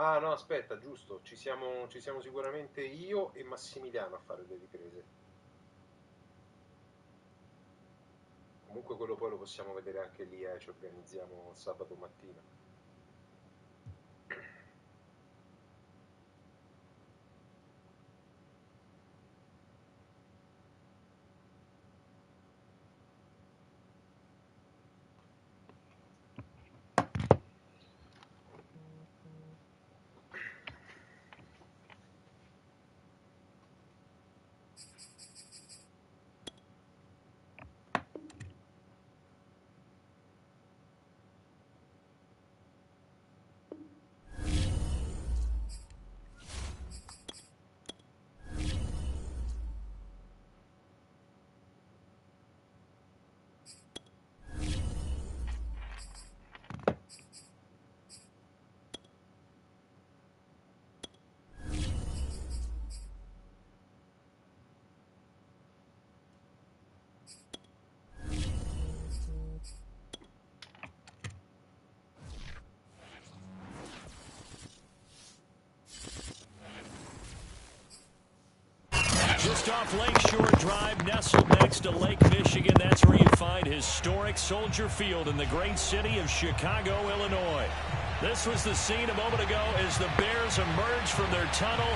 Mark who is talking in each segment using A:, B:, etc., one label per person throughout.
A: Ah no, aspetta, giusto, ci siamo sicuramente io e Massimiliano a fare le riprese. Comunque quello poi lo possiamo vedere anche lì, ci organizziamo sabato mattina.
B: Just off Lakeshore Drive, nestled next to Lake Michigan. That's where you find historic Soldier Field in the great city of Chicago, Illinois. This was the scene a moment ago as the Bears emerged from their tunnel.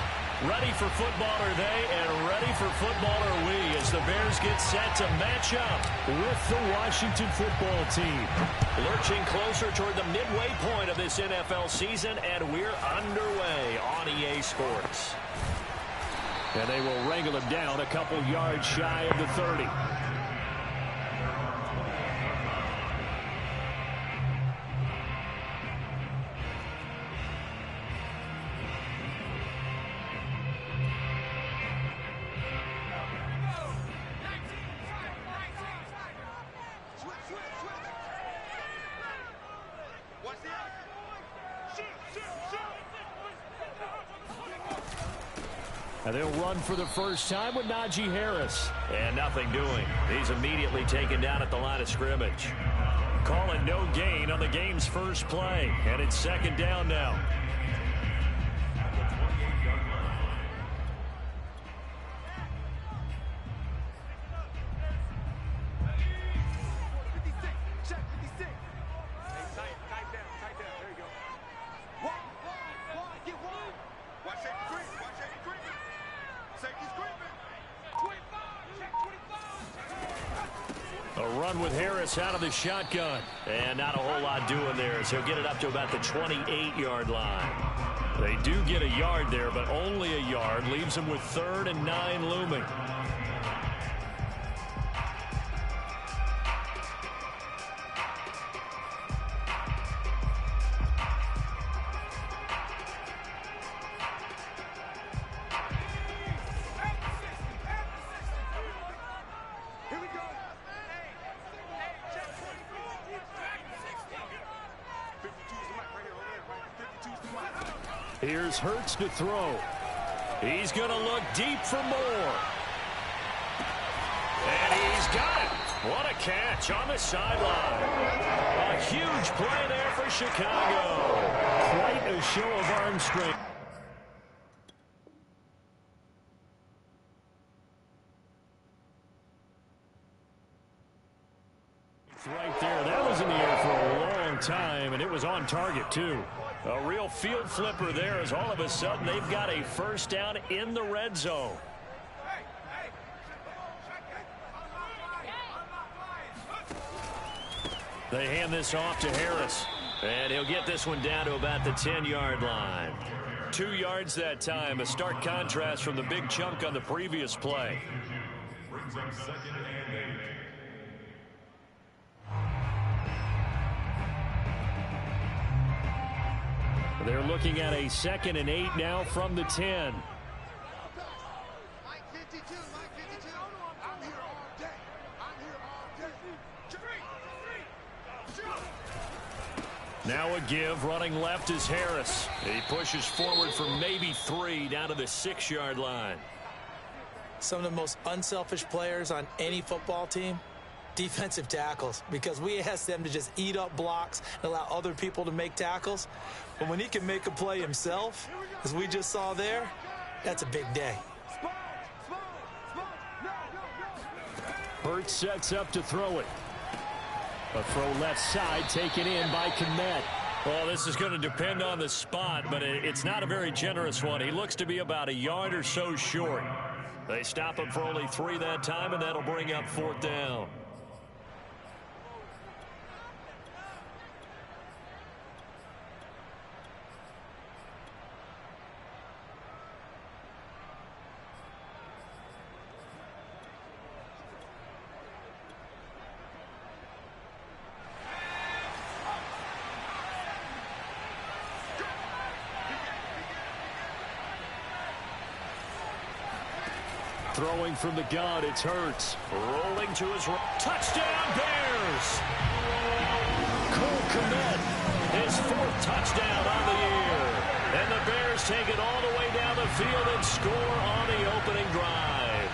B: Ready for football are they, and ready for football are we, as the Bears get set to match up with the Washington football team. Lurching closer toward the midway point of this NFL season, and we're underway on EA Sports. And they will wrangle him down a couple yards shy of the 30. And they'll run for the first time with Najee Harris. And nothing doing. He's immediately taken down at the line of scrimmage. Calling no gain on the game's first play. And it's second down now. With Harris out of the shotgun. And not a whole lot doing there, as he'll get it up to about the 28-yard line. They do get a yard there, but only a yard. Leaves them with 3rd and 9 looming. Here's Hurts to throw. He's going to look deep for more. And he's got it. What a catch on the sideline. A huge play there for Chicago. Quite a show of arm strength. Right there. That was in the air for a long time, and it was on target, too. A real field flipper there, as all of a sudden they've got a first down in the red zone. They hand this off to Harris, and he'll get this one down to about the 10-yard line. 2 yards that time, a stark contrast from the big chunk on the previous play. Brings up 2nd and 8. They're looking at a 2nd and 8 now from the 10. Now a give, running left is Harris. He pushes forward for maybe 3 down to the 6-yard line.
C: Some of the most unselfish players on any football team defensive tackles, because we ask them to just eat up blocks and allow other people to make tackles. But when he can make a play himself, as we just saw there, that's a big day.
B: Hurts sets up to throw it. A throw left side taken in by Kmet. Well, this is going to depend on the spot, but it's not a very generous one. He looks to be about a yard or so short. They stop him for only 3 that time, and that'll bring up 4th down. Throwing from the gun, it's Hurts. Rolling to his right. Touchdown, Bears! Cole Kmet, his 4th touchdown on the year. And the Bears take it all the way down the field and score on the opening drive.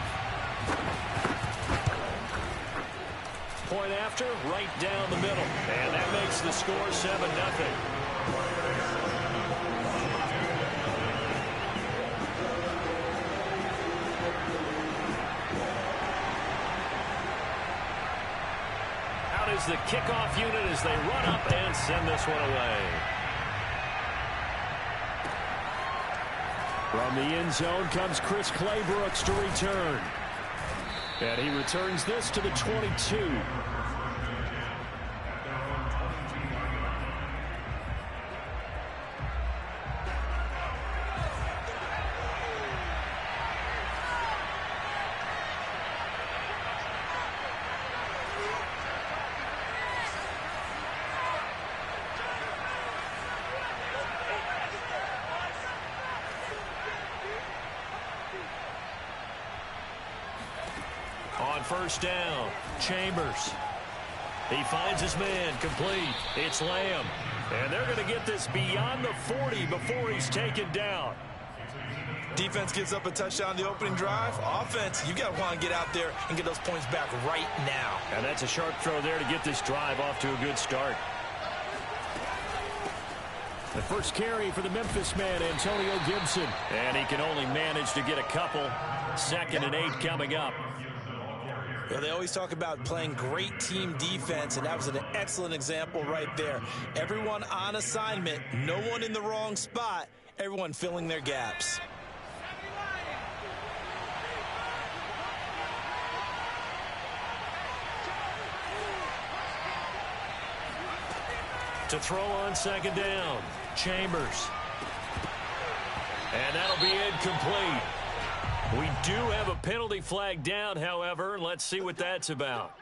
B: Point after, right down the middle. And that makes the score 7-0. Is the kickoff unit as they run up and send this one away. From the end zone comes Chris Claybrooks to return. And he returns this to the 22. On 1st down, Chambers. He finds his man, complete. It's Lamb. And they're going to get this beyond the 40 before he's taken down.
C: Defense gives up a touchdown the opening drive. Offense, you got to want to get out there and get those points back right now.
B: And that's a sharp throw there to get this drive off to a good start. The first carry for the Memphis man, Antonio Gibson. And he can only manage to get a couple. 2nd and 8 coming up.
C: Well, they always talk about playing great team defense, and that was an excellent example right there. Everyone on assignment, no one in the wrong spot, everyone filling their gaps.
B: To throw on 2nd down, Chambers. And that'll be incomplete. We do have a penalty flag down, however. Let's see what that's about.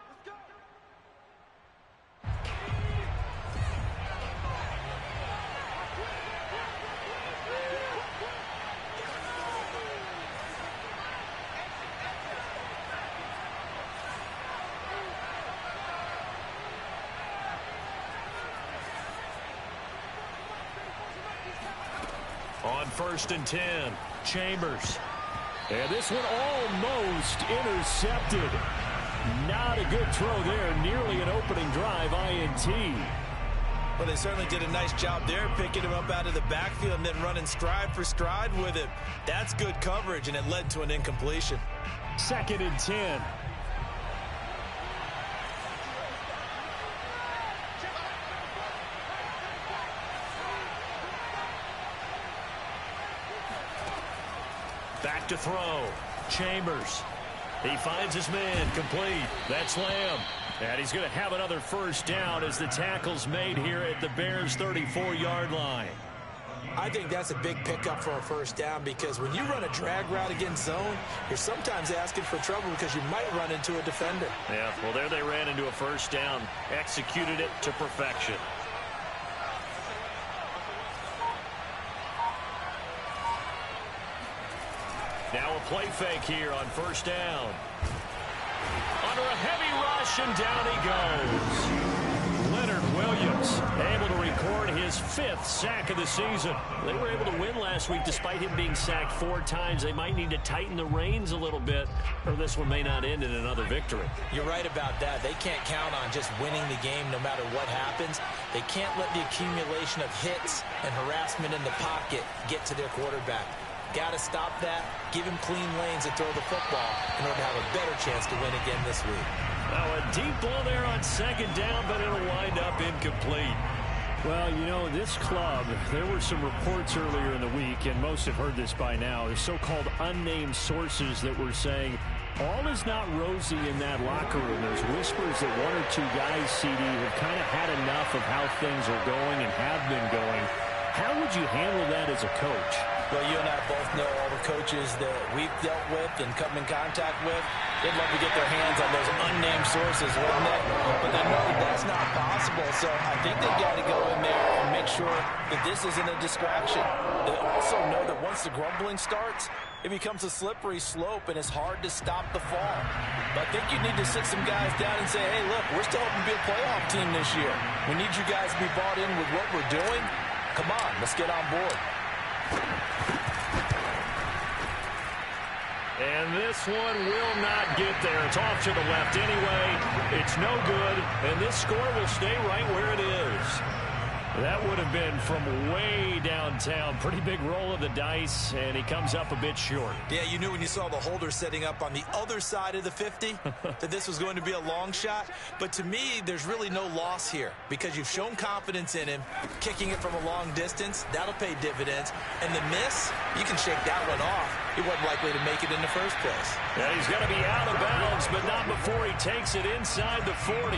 B: On 1st and 10, Chambers. And this one almost intercepted. Not a good throw there. Nearly an opening drive INT.
C: Well, they certainly did a nice job there, picking him up out of the backfield and then running stride for stride with him. That's good coverage, and it led to an incompletion.
B: 2nd and 10. Back to throw. Chambers. He finds his man, complete. That's Lamb. And he's going to have another 1st down as the tackle's made here at the Bears' 34-yard line.
C: I think that's a big pickup for a 1st down, because when you run a drag route against zone, you're sometimes asking for trouble because you might run into a defender.
B: Yeah, well, there they ran into a 1st down. Executed it to perfection. Now a play fake here on 1st down. Under a heavy rush, and down he goes. Leonard Williams Williams, able to record his 5th sack of the season. They were able to win last week despite him being sacked 4 times. They might need to tighten the reins a little bit, or this one may not end in another victory.
C: You're right about that. They can't count on just winning the game no matter what happens. They can't let the accumulation of hits and harassment in the pocket get to their quarterback. Got to stop that, give him clean lanes to throw the football in order to have a better chance to win again this week.
B: Now a deep blow there on 2nd down, but it'll wind up incomplete. Well, you know, this club, there were some reports earlier in the week, and most have heard this by now. There's so-called unnamed sources that were saying all is not rosy in that locker room. There's whispers that 1 or 2 guys, CD, have kind of had enough of how things are going and have been going. How would you handle that as a coach?
C: Well, you and I both know all the coaches that we've dealt with and come in contact with. They'd love to get their hands on those unnamed sources, wouldn't they? But they know that that's not possible, so I think they've got to go in there and make sure that this isn't a distraction. They also know that once the grumbling starts, it becomes a slippery slope, and it's hard to stop the fall. But I think you need to sit some guys down and say, hey, look, we're still hoping to be a playoff team this year. We need you guys to be bought in with what we're doing. Come on, let's get on board.
B: And this one will not get there. It's off to the left anyway. It's no good, and this score will stay right where it is. That would have been from way downtown. Pretty big roll of the dice, and he comes up a bit short.
C: Yeah, you knew when you saw the holder setting up on the other side of the 50 that this was going to be a long shot. But to me, there's really no loss here because you've shown confidence in him. Kicking it from a long distance, that'll pay dividends. And the miss, you can shake that one off. He wasn't likely to make it in the first place.
B: Yeah, he's going to be out of bounds, but not before he takes it inside the 40.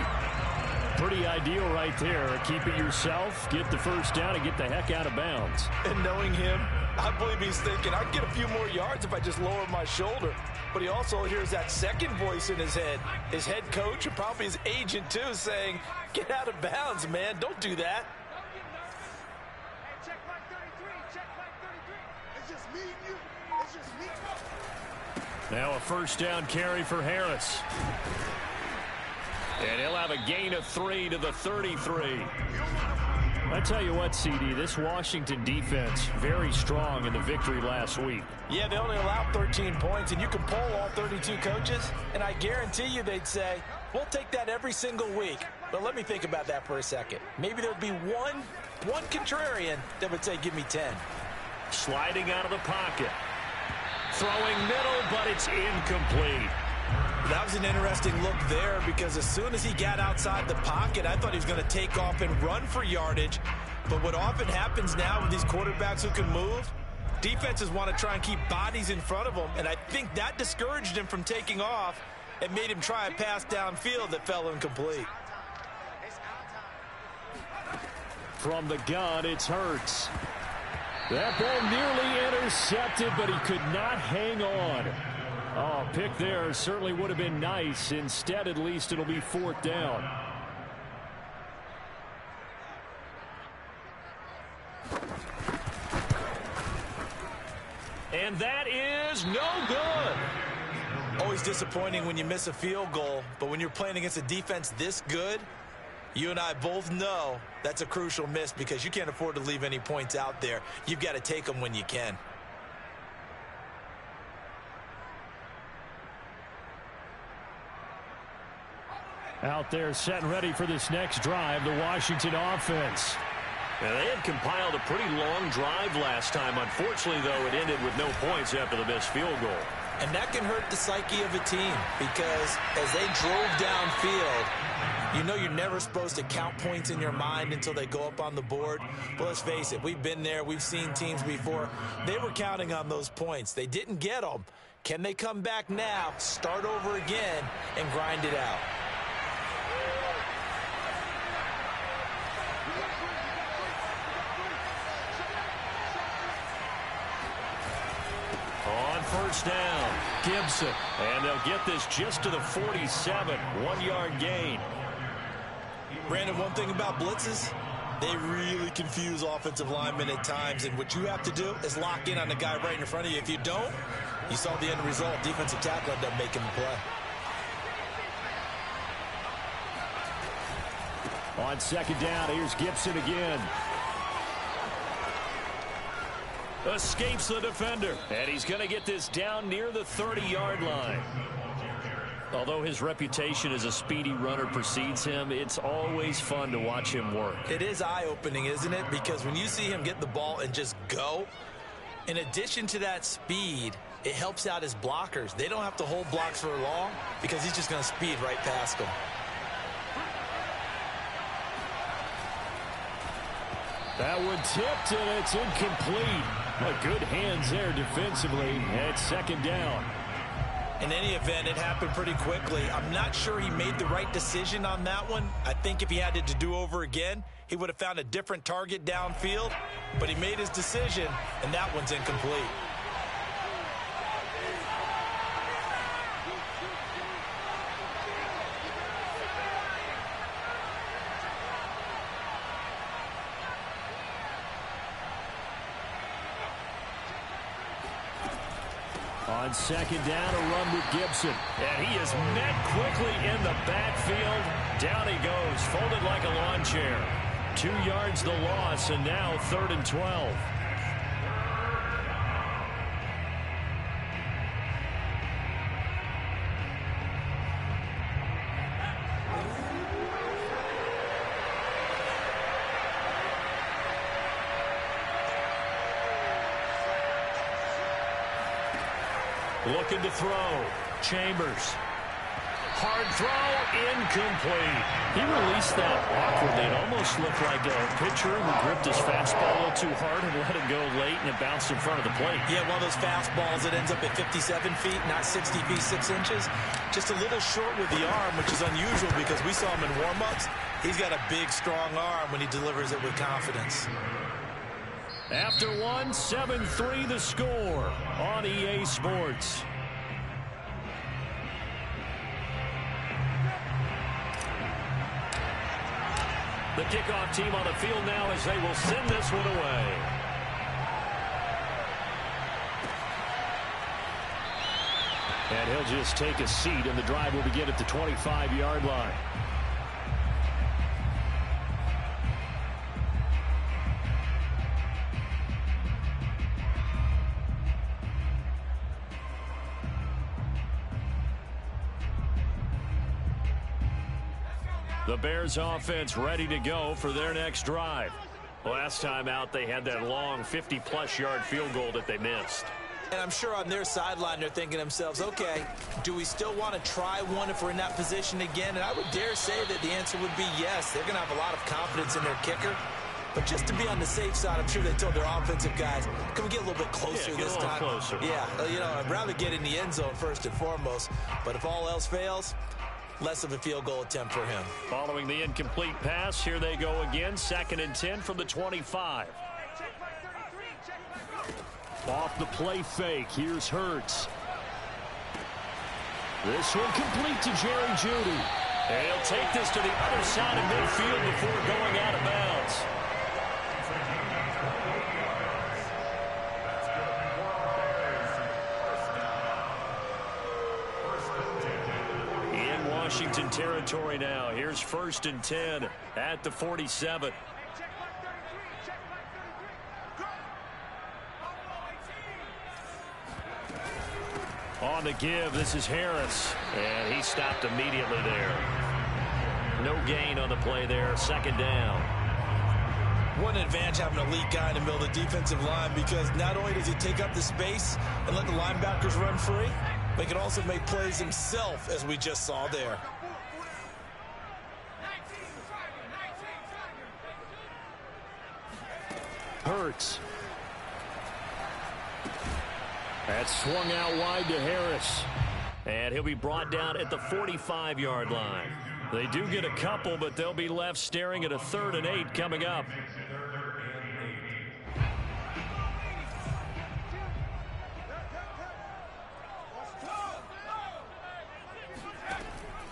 B: Pretty ideal right there. Keep it yourself, get the first down, and get the heck out of bounds.
C: And knowing him, I believe he's thinking, I can get a few more yards if I just lower my shoulder. But he also hears that second voice in his head, his head coach and probably his agent too, saying, get out of bounds, man. Don't do that.
D: Check mark 33. Check mark 33. It's just me and you. It's just me.
B: Now a first down carry for Harris. And he'll have a gain of 3 to the 33. I tell you what, CD, this Washington defense, very strong in the victory last week.
C: Yeah, they only allowed 13 points, and you can poll all 32 coaches, and I guarantee you they'd say, we'll take that every single week. But let me think about that for a second. Maybe there'd be one contrarian that would say, give me 10.
B: Sliding out of the pocket. Throwing middle, but it's incomplete.
C: That was an interesting look there because as soon as he got outside the pocket, I thought he was going to take off and run for yardage. But what often happens now with these quarterbacks who can move, defenses want to try and keep bodies in front of them, and I think that discouraged him from taking off and made him try a pass downfield that fell incomplete.
B: From the gun, it's Hurts. That ball nearly intercepted, but he could not hang on. Oh, pick there certainly would have been nice. Instead, at least, it'll be 4th down. And that is no good.
C: Always disappointing when you miss a field goal, but when you're playing against a defense this good, you and I both know that's a crucial miss because you can't afford to leave any points out there. You've got to take them when you can.
B: Out there set and ready for this next drive, the Washington offense. Now, they had compiled a pretty long drive last time. Unfortunately, though, it ended with no points after the missed field goal.
C: And that can hurt the psyche of a team because as they drove downfield, you know you're never supposed to count points in your mind until they go up on the board. Well, let's face it, we've been there. We've seen teams before. They were counting on those points. They didn't get them. Can they come back now, start over again, and grind it out?
B: On first down, Gibson. And they'll get this just to the 47. 1-yard gain.
C: Brandon, one thing about blitzes, they really confuse offensive linemen at times. And what you have to do is lock in on the guy right in front of you. If you don't, you saw the end result. Defensive tackle ended up making the play.
B: On second down, here's Gibson again. Escapes the defender. And he's going to get this down near the 30-yard line. Although his reputation as a speedy runner precedes him, it's always fun to watch him work.
C: It is eye-opening, isn't it? Because when you see him get the ball and just go, in addition to that speed, it helps out his blockers. They don't have to hold blocks for long because he's just going to speed right past them.
B: That one tipped, and it's incomplete. But good hands there defensively at second down.
C: In any event, it happened pretty quickly. I'm not sure he made the right decision on that one. I think if he had to do over again, he would have found a different target downfield. But he made his decision, and that one's incomplete.
B: On second down, a run with Gibson. And he is met quickly in the backfield. Down he goes, folded like a lawn chair. 2 yards the loss, and now 3rd and 12. Looking to throw. Chambers. Hard throw, incomplete. He released that awkwardly. It almost looked like a pitcher who gripped his fastball a little too hard and let it go late, and it bounced in front of the plate.
C: Yeah, one of those fastballs that ends up at 57 feet, not 60 feet, 6 inches. Just a little short with the arm, which is unusual because we saw him in warm-ups. He's got a big, strong arm when he delivers it with confidence.
B: After one, 7-3 the score on EA Sports. The kickoff team on the field now as they will send this one away. And he'll just take a seat, and the drive will begin at the 25-yard line. The Bears offense ready to go for their next drive. Last time out, they had that long 50-plus yard field goal that they missed.
C: And I'm sure on their sideline, they're thinking to themselves, okay, do we still want to try one if we're in that position again? And I would dare say that the answer would be yes. They're going to have a lot of confidence in their kicker. But just to be on the safe side, I'm sure they told their offensive guys, can we get a little bit closer this time?
B: Closer.
C: Yeah, you know, I'd rather get in the end zone first and foremost. But if all else fails, less of a field goal attempt for him.
B: Following the incomplete pass, here they go again. 2nd and 10 from the 25. Off the play fake, here's Hurts. This one complete to Jerry Jeudy. And he'll take this to the other side of midfield before going out of bounds. Washington territory now. Here's 1st and 10 at the 47. On the give, this is Harris. And he stopped immediately there. No gain on the play there. 2nd down.
C: What an advantage having an elite guy in the middle of the defensive line, because not only does he take up the space and let the linebackers run free, but he can also make plays himself, as we just saw there.
B: Hurts. That's swung out wide to Harris. And he'll be brought down at the 45-yard line. They do get a couple, but they'll be left staring at a 3rd and 8 coming up.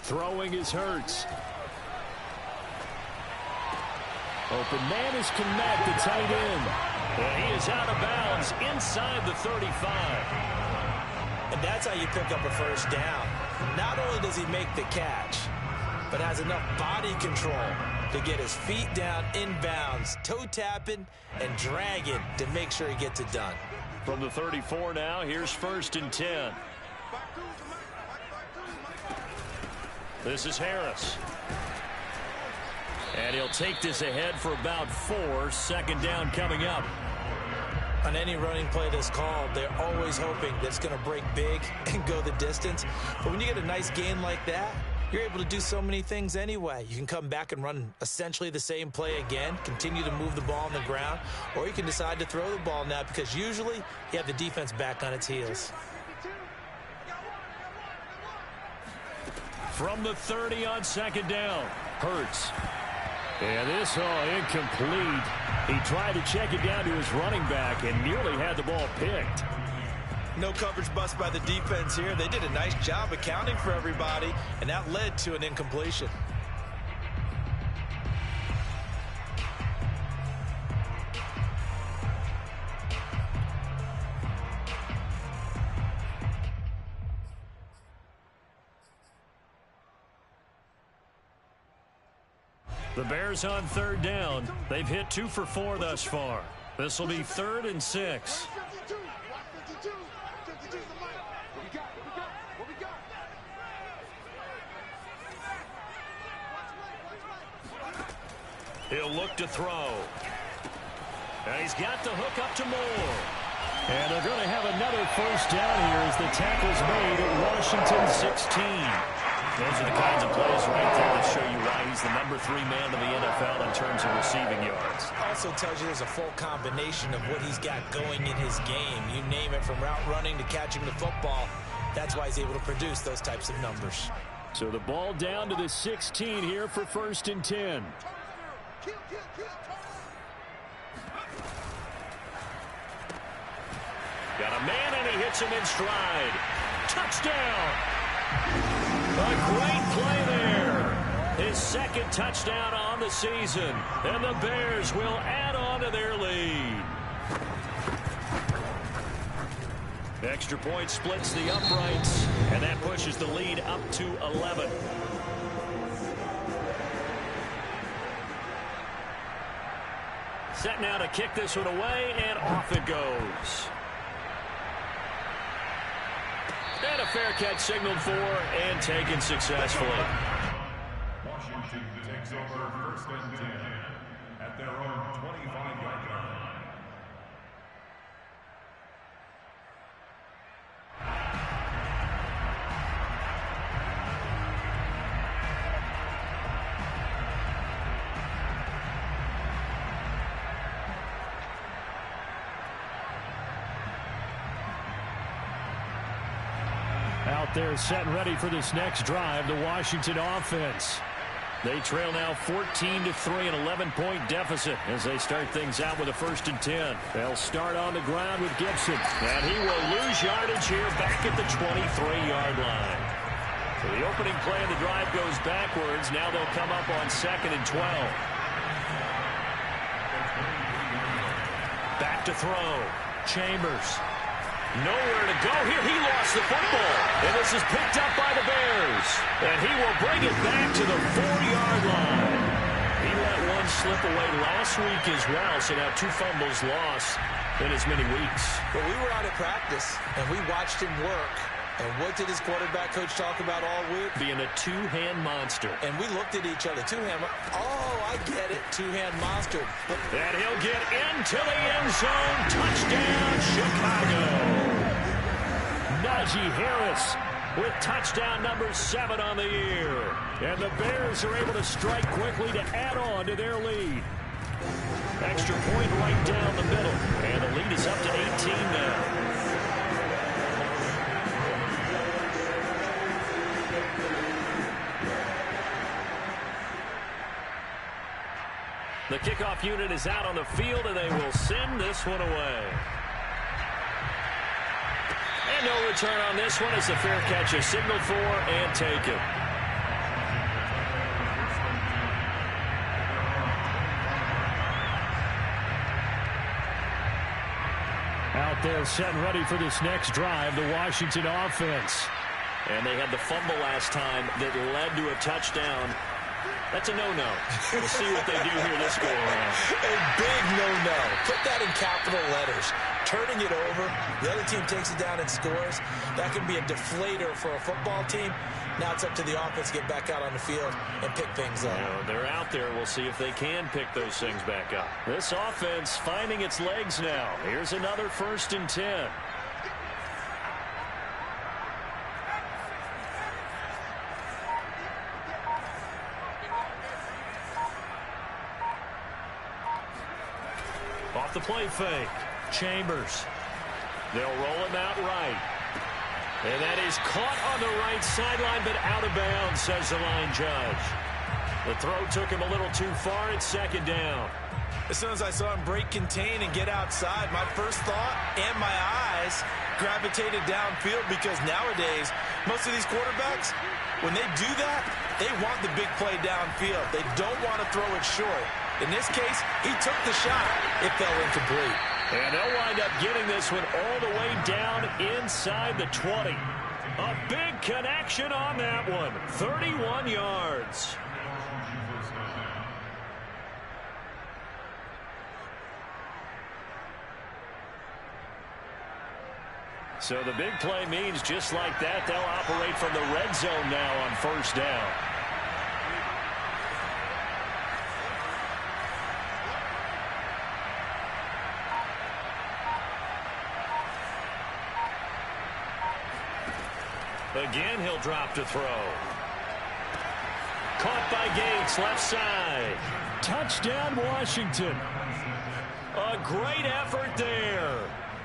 B: Throwing is Hurts. Open man is Kmet, the tight end. And he is out of bounds inside the 35.
C: And that's how you pick up a 1st down. Not only does he make the catch, but has enough body control to get his feet down inbounds, toe tapping and dragging to make sure he gets it done.
B: From the 34 now, here's 1st and 10. This is Harris. And he'll take this ahead for about 4. 2nd down coming up.
C: On any running play that's called, they're always hoping that it's going to break big and go the distance. But when you get a nice gain like that, you're able to do so many things anyway. You can come back and run essentially the same play again, continue to move the ball on the ground, or you can decide to throw the ball now because usually you have the defense back on its heels.
B: From the 30 on 2nd down, Hurts. And this incomplete. He tried to check it down to his running back and nearly had the ball picked.
C: No coverage bust by the defense here. They did a nice job accounting for everybody, and that led to an incompletion.
B: The Bears on 3rd down. They've hit 2 for 4 thus far. This will be 3rd and 6. He'll look to throw. And he's got the hook up to Moore. And they're going to have another 1st down here as the tackle's made at Washington 16. Those are the kinds of plays right there that show you why he's the number 3 man in the NFL in terms of receiving yards.
C: Also tells you there's a full combination of what he's got going in his game. You name it, from route running to catching the football. That's why he's able to produce those types of numbers.
B: So the ball down to the 16 here for 1st and 10. Got a man, and he hits him in stride. Touchdown! A great play there. His 2nd touchdown on the season. And the Bears will add on to their lead. Extra point splits the uprights, and that pushes the lead up to 11. Set now to kick this one away, and off it goes. And a fair catch signaled for and taken successfully.
E: Washington takes over 1st and 10 at their own 25-yard line.
B: Out there set and ready for this next drive, the Washington offense. They trail now 14-3, an 11-point deficit as they start things out with a 1st and 10. They'll start on the ground with Gibson, and he will lose yardage here back at the 23-yard line. So the opening play of the drive goes backwards. Now they'll come up on 2nd and 12. Back to throw. Chambers. Nowhere to go here. He lost the football. And this is picked up by the Bears. And he will bring it back to the 4-yard line. He let one slip away last week as well. So now 2 fumbles lost in as many weeks.
C: But we were out at practice, and we watched him work. And what did his quarterback coach talk about all week?
B: Being a 2-hand monster.
C: And we looked at each other. 2-hand. Oh, I get it. 2-hand monster.
B: And he'll get into the end zone. Touchdown, Chicago. Najee Harris with touchdown number 7 on the year. And the Bears are able to strike quickly to add on to their lead. Extra point right down the middle. And the lead is up to 18 now. The kickoff unit is out on the field, and they will send this one away. And no return on this one as the fair catch is signaled for and taken. Out there set and ready for this next drive, the Washington offense. And they had the fumble last time that led to a touchdown. That's a no-no. We'll see what they do here this go around.
C: A big no-no. Put that in capital letters. Turning it over, the other team takes it down and scores. That can be a deflator for a football team. Now it's up to the offense to get back out on the field and pick things up.
B: They're out there. We'll see if they can pick those things back up. This offense finding its legs now. Here's another 1st and 10. Off the play fake. Chambers. They'll roll him out right. And that is caught on the right sideline, but out of bounds, says the line judge. The throw took him a little too far. It's 2nd down.
C: As soon as I saw him break contain and get outside, my first thought and my eyes gravitated downfield, because nowadays, most of these quarterbacks, when they do that, they want the big play downfield. They don't want to throw it short. In this case, he took the shot. It fell incomplete.
B: And they'll wind up getting this one all the way down inside the 20. A big connection on that one. 31 yards. So the big play means just like that, they'll operate from the red zone now on 1st down. Again, he'll drop to throw. Caught by Gates, left side. Touchdown, Washington. A great effort there.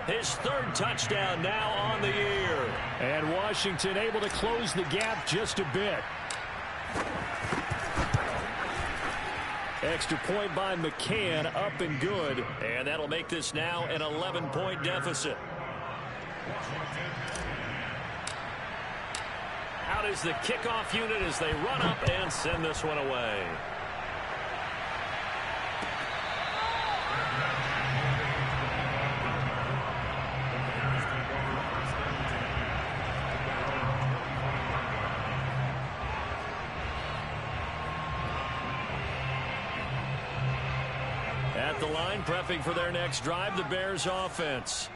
B: His 3rd touchdown now on the year. And Washington able to close the gap just a bit. Extra point by McCann, up and good. And that'll make this now an 11-point deficit. Out is the kickoff unit as they run up and send this one away. At the line, prepping for their next drive, the Bears offense.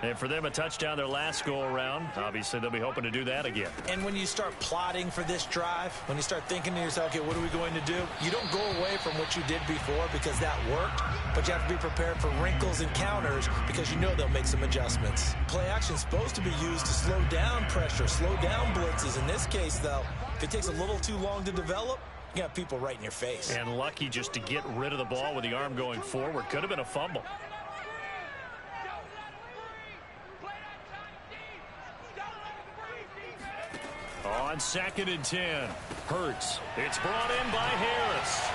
B: And for them, a touchdown their last go-around. Obviously, they'll be hoping to do that again.
C: And when you start plotting for this drive, when you start thinking to yourself, okay, what are we going to do? You don't go away from what you did before because that worked, but you have to be prepared for wrinkles and counters because you know they'll make some adjustments. Play action is supposed to be used to slow down pressure, slow down blitzes. In this case, though, if it takes a little too long to develop, you got people right in your face.
B: And lucky just to get rid of the ball with the arm going forward. Could have been a fumble. On 2nd and 10, Hurts. It's brought in by Harris.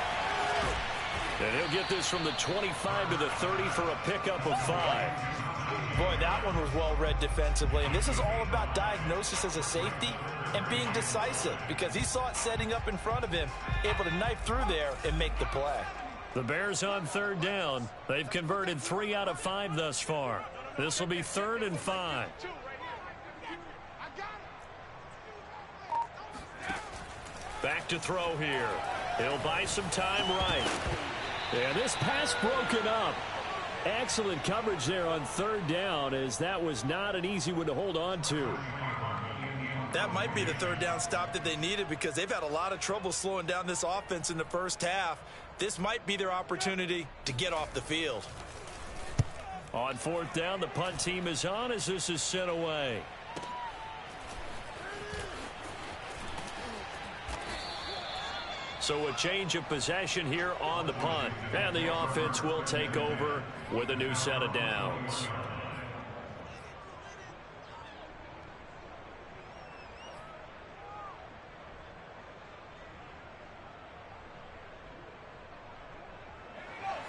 B: And he'll get this from the 25 to the 30 for a pickup of 5.
C: Boy, that one was well read defensively. And this is all about diagnosis as a safety and being decisive because he saw it setting up in front of him, able to knife through there and make the play.
B: The Bears on 3rd down. They've converted 3 out of 5 thus far. This will be 3rd and 5. Back to throw here. He'll buy some time right. And this pass broken up. Excellent coverage there on 3rd down, as that was not an easy one to hold on to.
C: That might be the 3rd down stop that they needed because they've had a lot of trouble slowing down this offense in the first half. This might be their opportunity to get off the field.
B: On 4th down, the punt team is on as this is sent away. So a change of possession here on the punt. And the offense will take over with a new set of downs.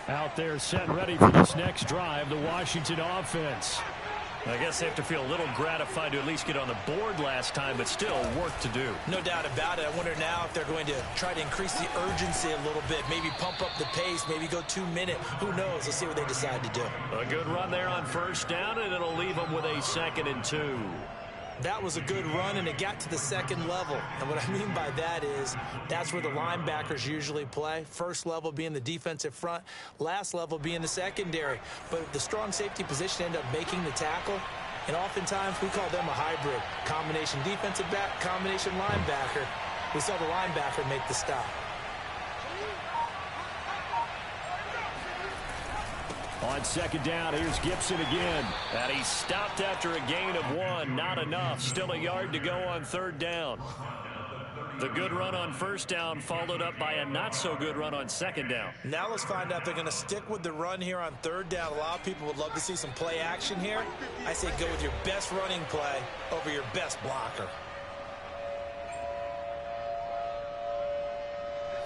B: Out there set and ready for this next drive, the Washington offense. I guess they have to feel a little gratified to at least get on the board last time, but still work to do.
C: No doubt about it. I wonder now if they're going to try to increase the urgency a little bit, maybe pump up the pace, maybe go 2-minute. Who knows? Let's see what they decide to do.
B: A good run there on 1st down, and it'll leave them with a 2nd and 2.
C: That was a good run, and it got to the second level. And what I mean by that is that's where the linebackers usually play. First level being the defensive front, last level being the secondary. But the strong safety position ended up making the tackle, and oftentimes we call them a hybrid. Combination defensive back, combination linebacker. We saw the linebacker make the stop.
B: On second down, here's Gibson again. And he stopped after a gain of 1. Not enough. Still a yard to go on third down. The good run on first down followed up by a not-so-good run on second down.
C: Now let's find out if they're going to stick with the run here on third down. A lot of people would love to see some play action here. I say go with your best running play over your best blocker.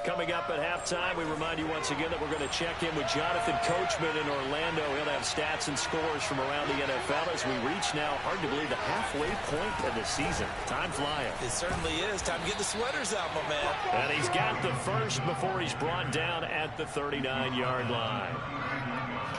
B: Coming up at halftime, we remind you once again that we're going to check in with Jonathan Coachman in Orlando. He'll have stats and scores from around the NFL as we reach now, hard to believe, the halfway point of the season. Time flying.
C: It certainly is. Time to get the sweaters out, my man.
B: And he's got the first before he's brought down at the 39-yard line.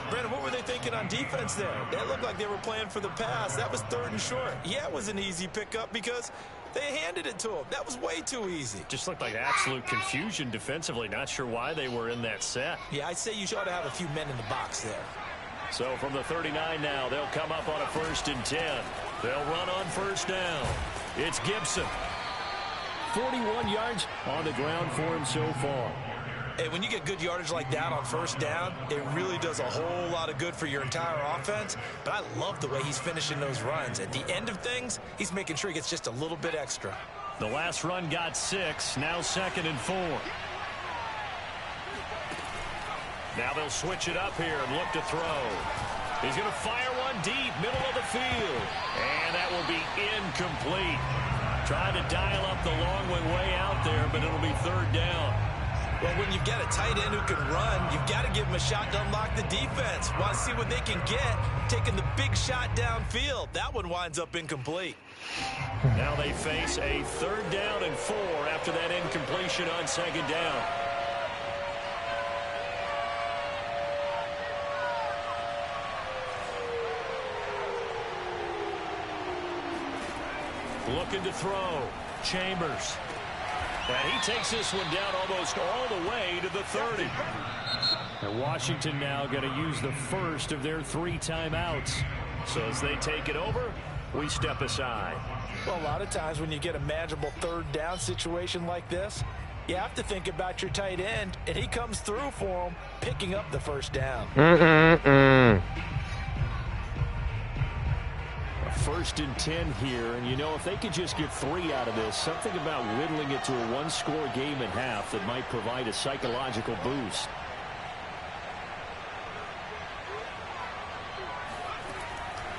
C: Brandon, what were they thinking on defense there? They looked like they were playing for the pass. That was third and short. Yeah, it was an easy pickup because they handed it to him. That was way too easy.
B: Just looked like absolute confusion defensively. Not sure why they were in that set.
C: Yeah, I'd say you ought to have a few men in the box there.
B: So from the 39 now, they'll come up on a 1st and 10. They'll run on first down. It's Gibson. 41 yards on the ground for him so far.
C: Hey, when you get good yardage like that on first down, it really does a whole lot of good for your entire offense. But I love the way he's finishing those runs. At the end of things, he's making sure he gets just a little bit extra.
B: The last run got 6. Now 2nd and 4. Now they'll switch it up here and look to throw. He's going to fire one deep, middle of the field. And that will be incomplete. Trying to dial up the long way out there, but it'll be third down.
C: Well, when you've got a tight end who can run, you've got to give him a shot to unlock the defense. Want to see what they can get, taking the big shot downfield. That one winds up incomplete.
B: Now they face a 3rd down and 4 after that incompletion on second down. Looking to throw. Chambers. And he takes this one down almost all the way to the 30. And Washington now going to use the first of their 3 timeouts. So as they take it over, we step aside.
C: Well, a lot of times when you get a manageable 3rd down situation like this, you have to think about your tight end, and he comes through for him, picking up the first down.
B: 1st and 10 here, and you know, if they could just get 3 out of this, something about whittling it to a 1-score game at half that might provide a psychological boost.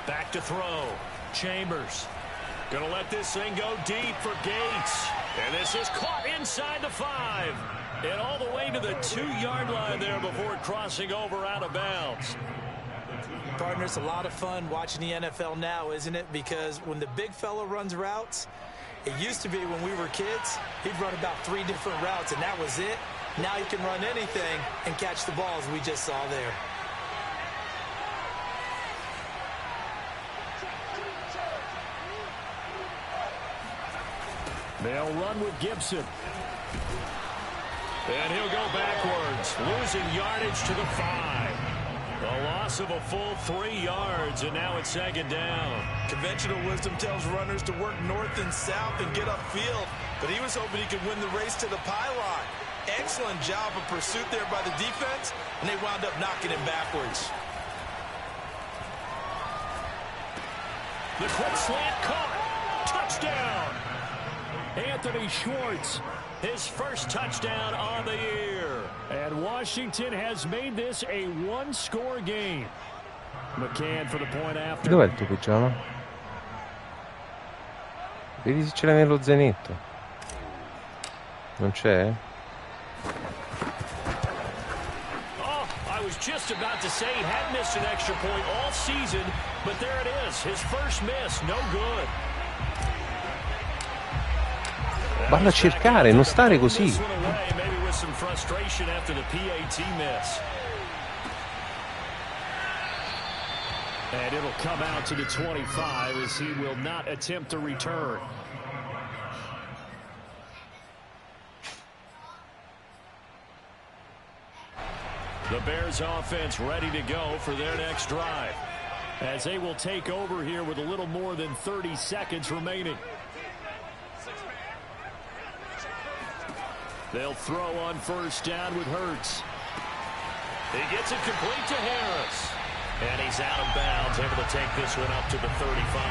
B: Back to throw. Chambers. Gonna let this thing go deep for Gates. And this is caught inside the 5. And all the way to the 2-yard line there before crossing over out of bounds.
C: Partner, it's a lot of fun watching the NFL now, isn't it? Because when the big fella runs routes, it used to be when we were kids, he'd run about 3 different routes, and that was it. Now he can run anything and catch the balls we just saw there.
B: They'll run with Gibson. And he'll go backwards, losing yardage to the 5. A loss of a full 3 yards, and now it's second down.
C: Conventional wisdom tells runners to work north and south and get upfield, but he was hoping he could win the race to the pylon. Excellent job of pursuit there by the defense, and they wound up knocking him backwards.
B: The quick slant caught. Touchdown. Anthony Schwartz, his first touchdown on the year. And Washington has made this a 1-score game. McCann for the point after.
F: Dov'è il tuo pigiama? Vedi se ce l'hai nello zainetto. Non c'è?
B: Oh, I was just about to say he had missed an extra point all season, but there it is. His first miss, no good.
F: Vanno a cercare, non stare così.
B: Some frustration after the PAT miss. And it'll come out to the 25 as he will not attempt to return. The Bears offense ready to go for their next drive, as they will take over here with a little more than 30 seconds remaining. They'll throw on first down with Hurts. He gets it complete to Harris. And he's out of bounds, able to take this one up to the 35.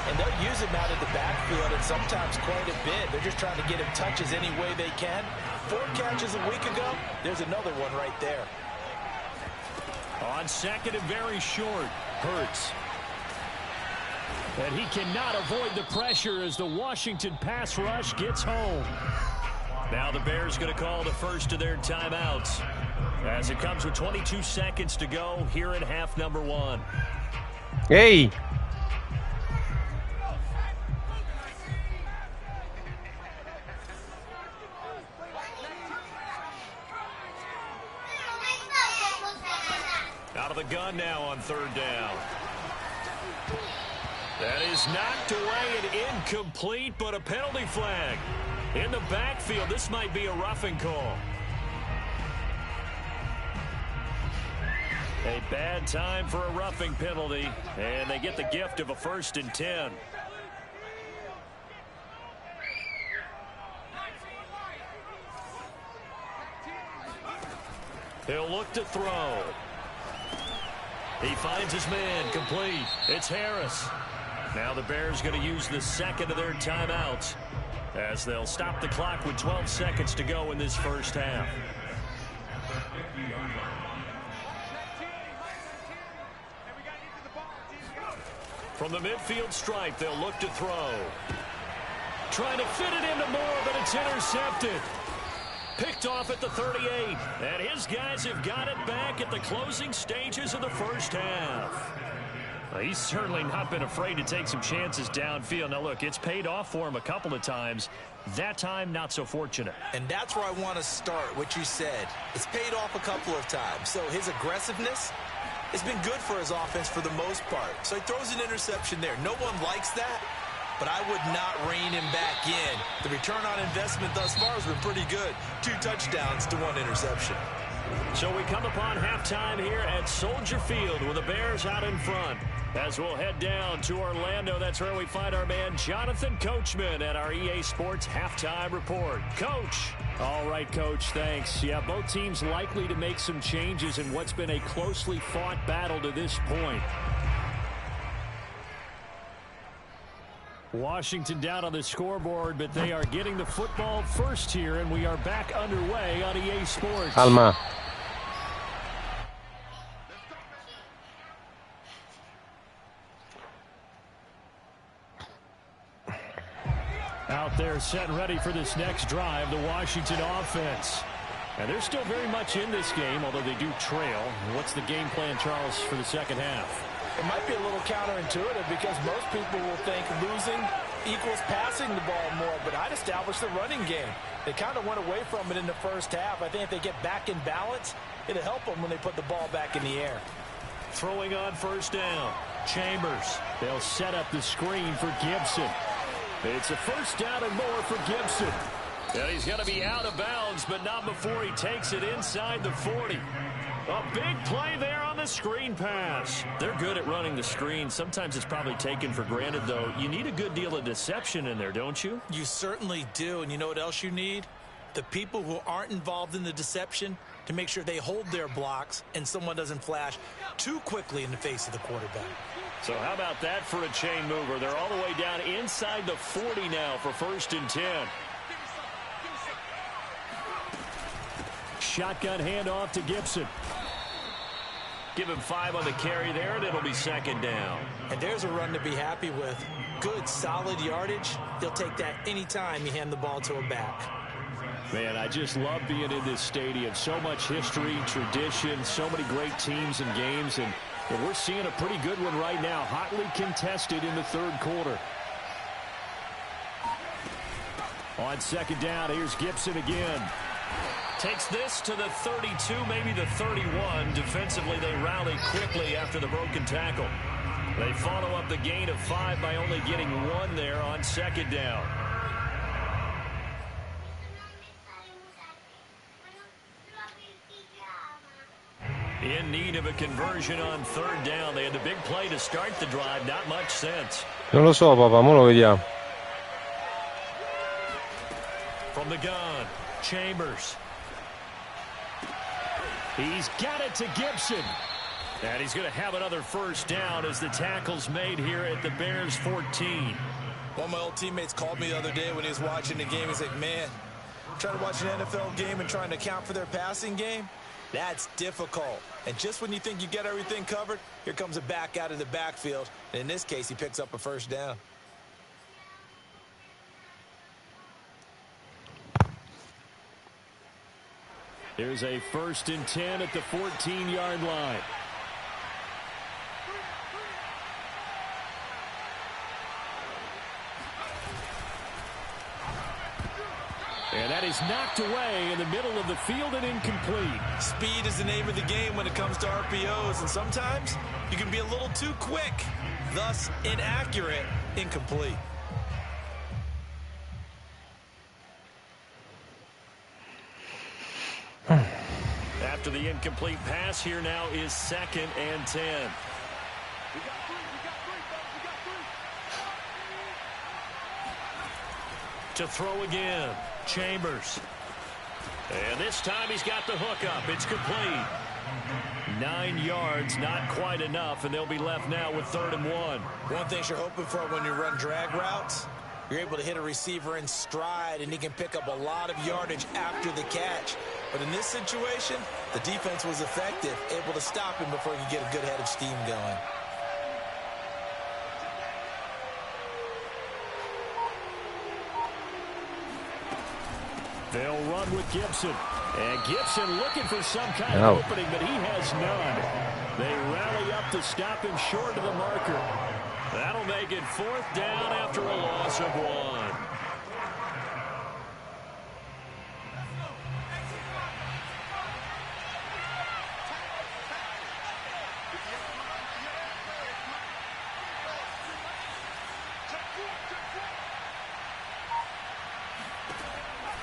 C: And they'll use him out of the backfield, and sometimes quite a bit. They're just trying to get him touches any way they can. 4 catches a week ago. There's another one right there.
B: On second and very short, Hurts. And he cannot avoid the pressure as the Washington pass rush gets home. Now the Bears going to call the first of their timeouts, as it comes with 22 seconds to go here in half number 1.
F: Hey!
B: Out of the gun now on third down. That is knocked away and incomplete, but a penalty flag. In the backfield, this might be a roughing call. A bad time for a roughing penalty, and they get the gift of a 1st and 10. He'll look to throw. He finds his man, complete. It's Harris. Now the Bears going to use the second of their timeouts, as they'll stop the clock with 12 seconds to go in this first half. From the midfield stripe, they'll look to throw. Trying to fit it into Moore, but it's intercepted. Picked off at the 38. And his guys have got it back at the closing stages of the first half. Well, he's certainly not been afraid to take some chances downfield. Now, look, it's paid off for him a couple of times. That time, not so fortunate.
C: And that's where I want to start, what you said. It's paid off a couple of times. So his aggressiveness has been good for his offense for the most part. So he throws an interception there. No one likes that, but I would not rein him back in. The return on investment thus far has been pretty good. 2 touchdowns to 1 interception.
B: So we come upon halftime here at Soldier Field with the Bears out in front. As we'll head down to Orlando, that's where we find our man Jonathan Coachman at our EA Sports Halftime Report. Coach. All right, Coach, thanks. Yeah, both teams likely to make some changes in what's been a closely fought battle to this point. Washington down on the scoreboard, but they are getting the football first here, and we are back underway on EA Sports.
F: Calma.
B: Out there set and ready for this next drive, the Washington offense. And they're still very much in this game, although they do trail. What's the game plan, Charles, for the second half?
C: It might be a little counterintuitive because most people will think losing equals passing the ball more, but I'd establish the running game. They kind of went away from it in the first half. I think if they get back in balance, it'll help them when they put the ball back in the air.
B: Throwing on first down, Chambers. They'll set up the screen for Gibson. It's a first down and more for Gibson. And he's going to be out of bounds, but not before he takes it inside the 40. A big play there on the screen pass. They're good at running the screen. Sometimes it's probably taken for granted, though. You need a good deal of deception in there, don't you?
C: You certainly do. And you know what else you need? The people who aren't involved in the deception to make sure they hold their blocks and someone doesn't flash too quickly in the face of the quarterback.
B: So how about that for a chain mover? They're all the way down inside the 40 now for 1st and 10. Shotgun handoff to Gibson. Give him 5 on the carry there, and it'll be 2nd down.
C: And there's a run to be happy with. Good, solid yardage. They'll take that anytime you hand the ball to a back.
B: Man, I just love being in this stadium. So much history, tradition, so many great teams and games, and we're seeing a pretty good one right now, hotly contested in the 3rd quarter. On 2nd down, here's Gibson again. Takes this to the 32, maybe the 31. Defensively, they rally quickly after the broken tackle. They follow up the gain of 5 by only getting 1 there on second down. In need of a conversion on third down. They had the big play to start the drive. Not much sense.
F: Non lo so, papà, mo lo vediamo.
B: From the gun, Chambers. He's got it to Gibson. And he's going to have another first down as the tackle's made here at the Bears 14.
C: One of my old teammates called me the other day when he was watching the game. He's like, man, trying to watch an NFL game and trying to account for their passing game, that's difficult. And just when you think you get everything covered, here comes a back out of the backfield. And in this case, he picks up a first down.
B: Here's a 1st and 10 at the 14-yard line. And that is knocked away in the middle of the field and incomplete.
C: Speed is the name of the game when it comes to RPOs, and sometimes you can be a little too quick, thus inaccurate, incomplete.
B: After the incomplete pass, here now is 2nd and 10. To throw again, Chambers. And this time he's got the hook up. It's complete. 9 yards, not quite enough, and they'll be left now with 3rd and 1.
C: One thing you're hoping for when you run drag routes, you're able to hit a receiver in stride, and he can pick up a lot of yardage after the catch. But in this situation, the defense was effective, able to stop him before he could get a good head of steam going.
B: They'll run with Gibson. And Gibson looking for some kind of opening, but he has none. They rally up to stop him short of the marker. That'll make it 4th down after a loss of 1.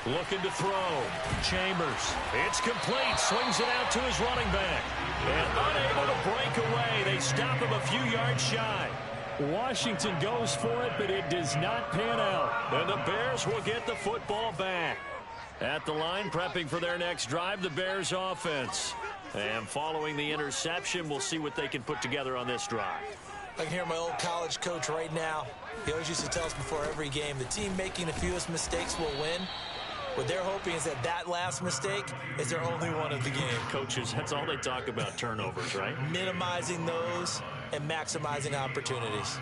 B: Looking to throw. Chambers. It's complete. Swings it out to his running back. And unable to break away. They stop him a few yards shy. Washington goes for it, but it does not pan out. And the Bears will get the football back. At the line, prepping for their next drive, the Bears offense. And following the interception, we'll see what they can put together on this drive.
C: I can hear my old college coach right now. He always used to tell us before every game, the team making the fewest mistakes will win. What they're hoping is that that last mistake is their only one of the game.
B: Coaches, that's all they talk about, turnovers, right?
C: Minimizing those and maximizing opportunities.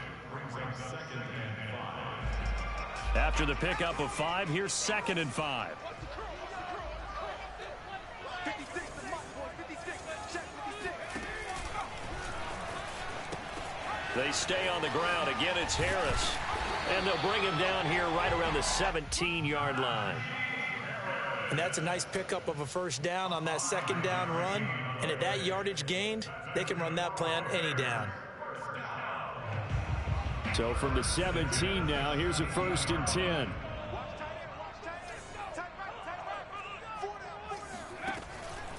B: After the pickup of 5, here's 2nd and 5. They stay on the ground. Again, it's Harris. And they'll bring him down here right around the 17-yard line.
C: And that's a nice pickup of a first down on that 2nd down run. And at that yardage gained, they can run that plan any down.
B: So from the 17 now, here's a 1st and 10.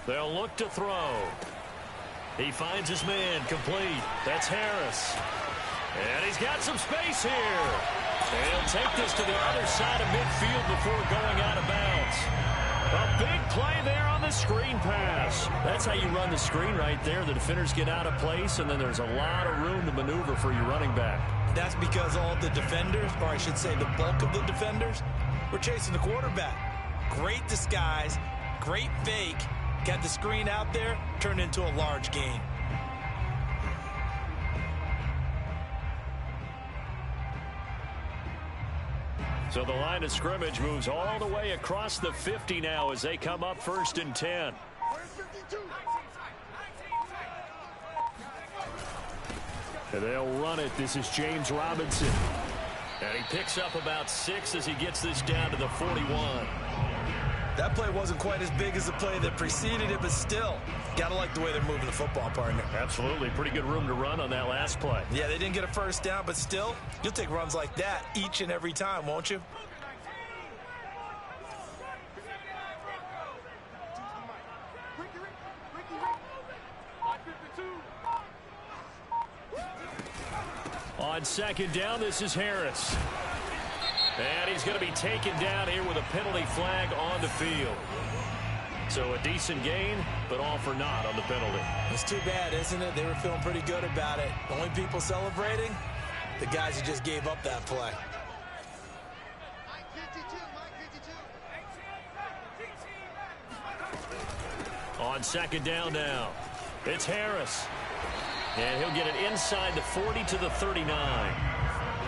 B: They'll look to throw. He finds his man, complete. That's Harris. And he's got some space here. And he'll take this to the other side of midfield before going out of bounds. A big play there on the screen pass. That's how you run the screen right there. The defenders get out of place, and then there's a lot of room to maneuver for your running back.
C: That's because all the defenders, or I should say the bulk of the defenders, were chasing the quarterback. Great disguise, great fake. Got the screen out there, turned into a large gain.
B: So the line of scrimmage moves all the way across the 50 now as they come up 1st and 10. And they'll run it. This is James Robinson. And he picks up about 6 as he gets this down to the 41.
C: That play wasn't quite as big as the play that preceded it, but still, got to like the way they're moving the football, partner.
B: Absolutely. Pretty good room to run on that last play.
C: Yeah, they didn't get a first down, but still, you'll take runs like that each and every time, won't you?
B: On second down, this is Harris. And he's going to be taken down here with a penalty flag on the field. So a decent gain, but all for naught on the penalty.
C: It's too bad, isn't it? They were feeling pretty good about it. The only people celebrating, the guys who just gave up that play.
B: On second down now, it's Harris. And he'll get it inside the 40 to the 39.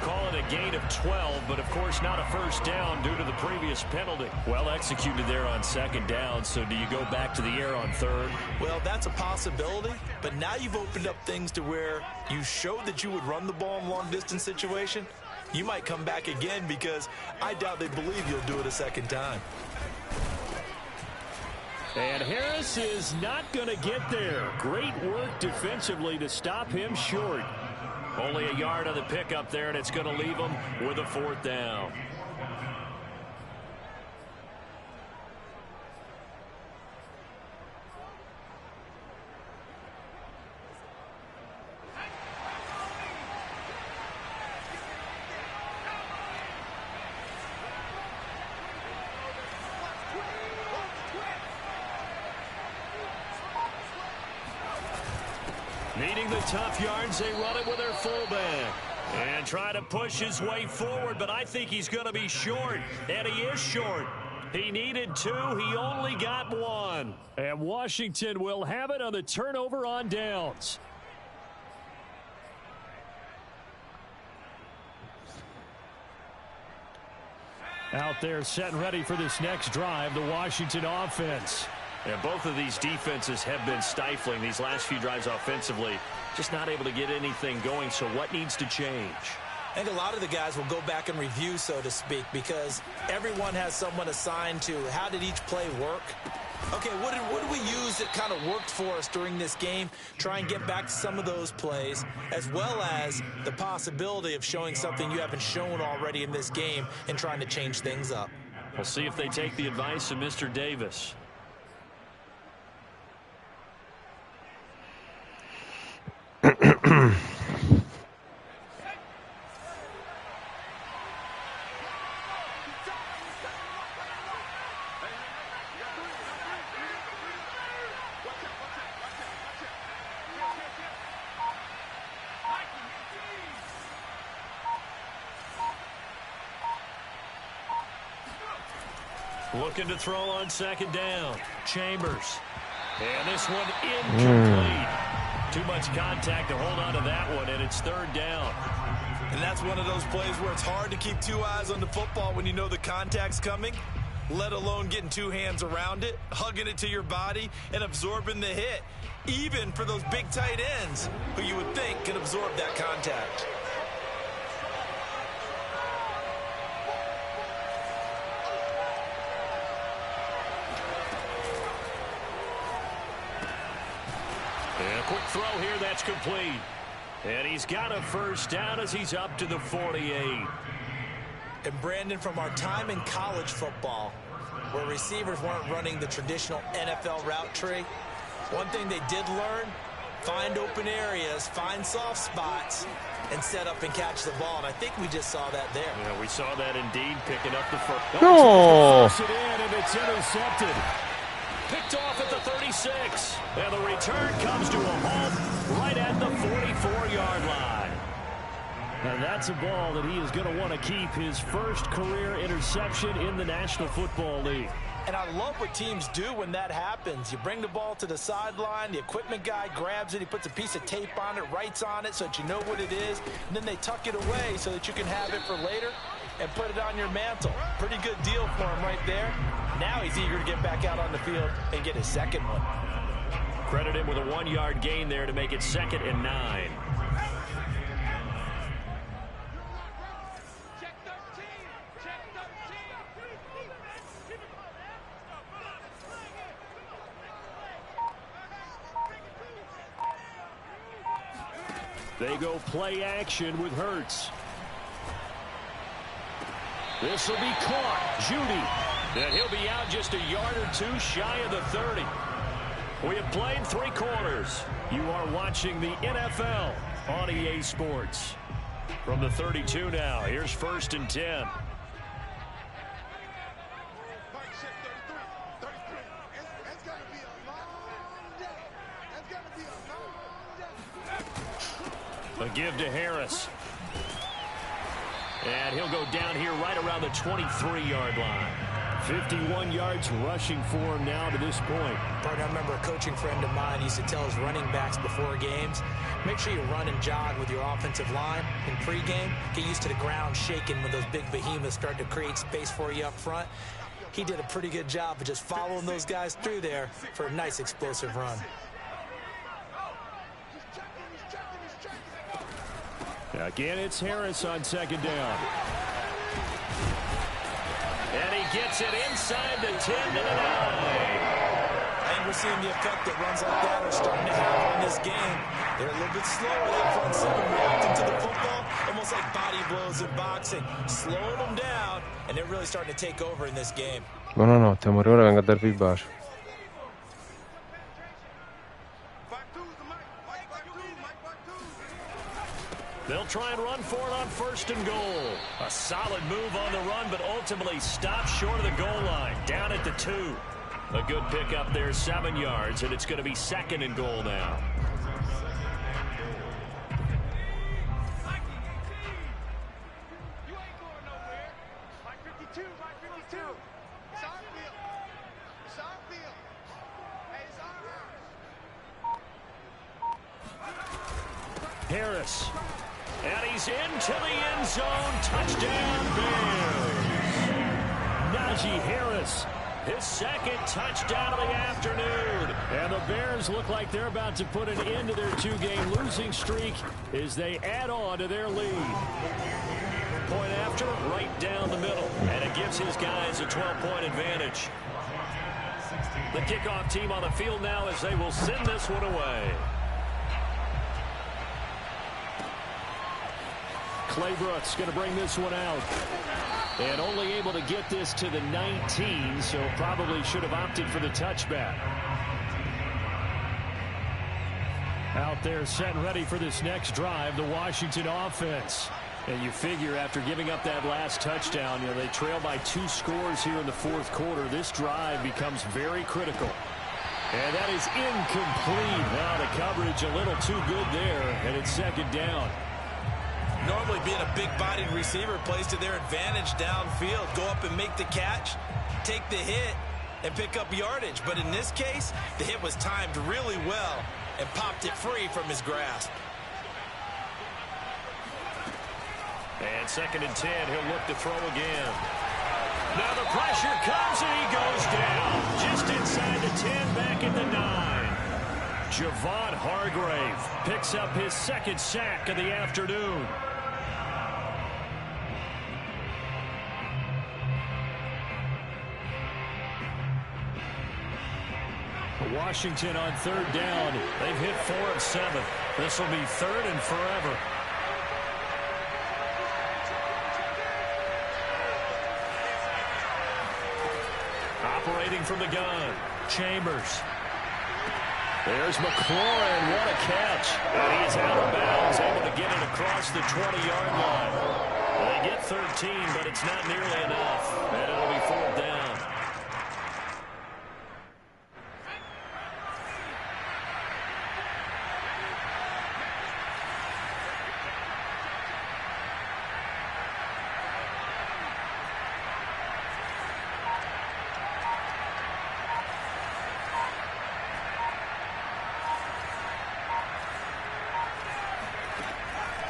B: Call it a gain of 12, but of course not a first down due to the previous penalty. Well executed there on second down, so do you go back to the air on third?
C: Well, that's a possibility, but now you've opened up things to where you showed that you would run the ball in long-distance situation. You might come back again because I doubt they believe you'll do it a second time.
B: And Harris is not going to get there. Great work defensively to stop him short. Only a yard on the pickup there, and it's going to leave him with a fourth down. Needing the tough yards, they run it with their fullback. And try to push his way forward, but I think he's going to be short. And he is short. He needed two. He only got one. And Washington will have it on the turnover on downs. Out there set and ready for this next drive, the Washington offense. And both of these defenses have been stifling these last few drives offensively. Just not able to get anything going, so what needs to change?
C: I think a lot of the guys will go back and review, so to speak, because everyone has someone assigned to how did each play work. Okay, what did we use that kind of worked for us during this game? Try and get back to some of those plays, as well as the possibility of showing something you haven't shown already in this game and trying to change things up.
B: We'll see if they take the advice of Mr. Davis. Looking to throw on second down. Chambers. And this one incomplete. Too much contact to hold on to that one, and it's third down.
C: And that's one of those plays where it's hard to keep two eyes on the football when you know the contact's coming, let alone getting two hands around it, hugging it to your body, and absorbing the hit, even for those big tight ends who you would think can absorb that contact.
B: And a quick throw here, that's complete. And he's got a first down as he's up to the 48.
C: And Brandon, from our time in college football, where receivers weren't running the traditional NFL route tree, one thing they did learn, find open areas, find soft spots, and set up and catch the ball. And I think we just saw that there.
B: Yeah, we saw that indeed, picking up the first.
F: No!
B: It in, and it's intercepted. Picked off at the 36. And the return comes to a home right at the 44-yard line. And that's a ball that he is going to want to keep, his first career interception in the National Football League.
C: And I love what teams do when that happens. You bring the ball to the sideline, the equipment guy grabs it, he puts a piece of tape on it, writes on it so that you know what it is, and then they tuck it away so that you can have it for later and put it on your mantle. Pretty good deal for him right there. Now he's eager to get back out on the field and get his second one.
B: Credit him with a 1-yard gain there to make it 2nd and 9. They go play action with Hurts. This will be caught. Judy. And he'll be out just a yard or two shy of the 30. We have played 3 quarters. You are watching the NFL on EA Sports. From the 32 now, here's 1st and 10. A give to Harris. And he'll go down here right around the 23-yard line. 51 yards rushing for him now to this point.
C: Partner, I remember a coaching friend of mine used to tell his running backs before games, make sure you run and jog with your offensive line in pregame. Get used to the ground shaking when those big behemoths start to create space for you up front. He did a pretty good job of just following those guys through there for a nice explosive run.
B: Again, it's Harris on 2nd down. And he gets it inside the 10 to the 9.
C: I think we're seeing the effect that runs like that are starting to have on this game. They're a little bit slower, that front 7, reacting to the football, almost like body blows in boxing, slowing them down, and they're really starting to take over in this game.
F: Buonanotte, amore, ora vengo a darvi il bacio.
B: They'll try and run for it on 1st and goal. A solid move on the run, but ultimately stopped short of the goal line, down at the 2. A good pickup there, 7 yards, and it's going to be 2nd and goal now. Harris. And he's into the end zone. Touchdown, Bears. Najee Harris, his 2nd touchdown of the afternoon. And the Bears look like they're about to put an end to their 2-game losing streak as they add on to their lead. Point after, right down the middle. And it gives his guys a 12-point advantage. The kickoff team on the field now as they will send this one away. Claybrooks going to bring this one out. And only able to get this to the 19, so probably should have opted for the touchback. Out there set and ready for this next drive, the Washington offense. And you figure after giving up that last touchdown, they trail by 2 scores here in the 4th quarter. This drive becomes very critical. And that is incomplete. Now the coverage a little too good there, and it's 2nd down.
C: Normally being a big-bodied receiver plays to their advantage downfield. Go up and make the catch, take the hit, and pick up yardage. But in this case, the hit was timed really well and popped it free from his grasp.
B: And 2nd and 10, he'll look to throw again. Now the pressure comes and he goes down. Just inside the 10, back at the 9. Javon Hargrave picks up his 2nd sack of the afternoon. Washington on 3rd down. They've hit 4 of 7. This will be 3rd and forever. Operating from the gun, Chambers. There's McLaurin. What a catch. And he is out of bounds, able to get it across the 20-yard line. They get 13, but it's not nearly enough. And it'll be 4th down.